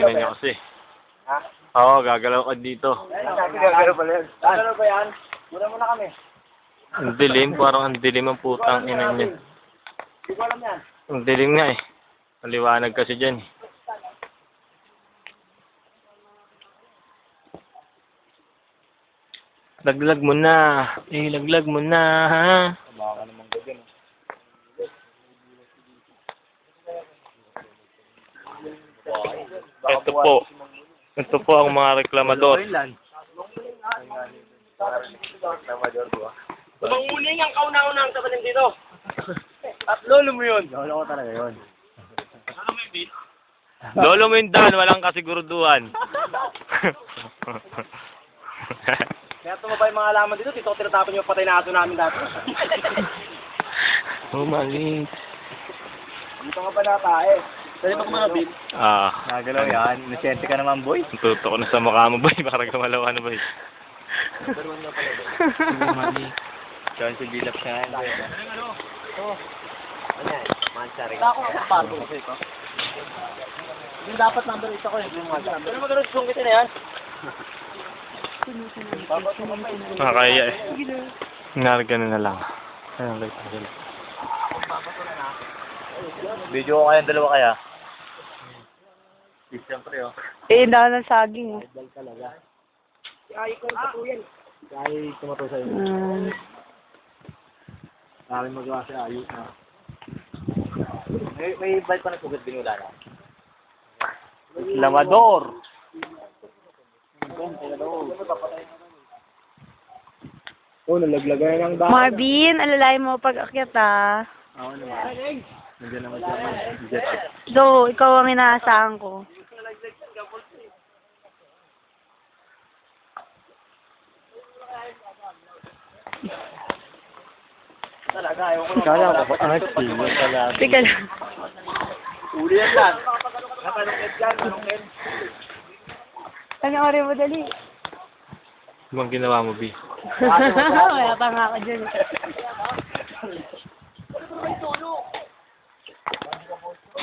Tingnan niyo kasi. Ha? Oo, gagalaw ka dito. Gagalaw pala yan. Gagalaw ba yan? Muna kami. Ang dilim, parang ang dilim ang putang ina niya. Hindi ko alam yan. Ang dilim nga eh. Maliwanag kasi dyan eh. Laglag mo na. Laglag mo na, ha? Baka naman gabi, no? Ito po. Ito po ang mga reklamador. Manguling ang kauna-unang tabanin dito. At lolo mo yun. Lolo ko talaga yun. Lolo mo yung Dan, walang kasiguraduhan. Kaya tumaba yung mga alaman dito, dito ko tinatapon yung patay na aso namin dati. Mali. Dito nga ba natae? Sali pa kumalabit? Nagalaw yan. Inosente ka naman, boy. Tuto ko na sa mukha mo, boy. Baka gumalaw ka na, boy. Mali. Diyan si Bilap siya. Ano yan? Mansaring. Ako ang pato kasi ito. Yung dapat number 8 ako yung number. Pero magkaroon sungkit na yan. Nakakaya eh. Narga na lang. Ayun, like sila. Video ko kayong dalawa kaya? Siyempre, oh. Hindi ako ng saging. Idol talaga. Ay, ko sa tuyan. Ay, tumato sa'yo. Maraming magawa siya, ayos na. May bite pa na sugat binula na. Lamador! Oh, nalaglagan ng dahon. Marvin, alalayan mo pag-akyat ah. Oo naman. Nandiyan naman siya. Do, ikaw ang inaasahan ko. Talaga, ayaw ko na. Kala ko, active. Teka lang. Uli yan lang. Natanungkit yan, tanungkit. Panoorin mo dali. Ibang ginawa mo, B. Wala pa nga ako dyan.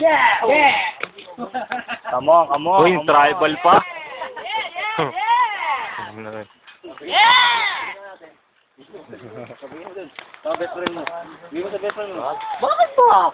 Yeah! Yeah! Come on, come on. Uy, tribal pa. Sa best friend mo. Hindi mo sa best friend mo. Bakit ba?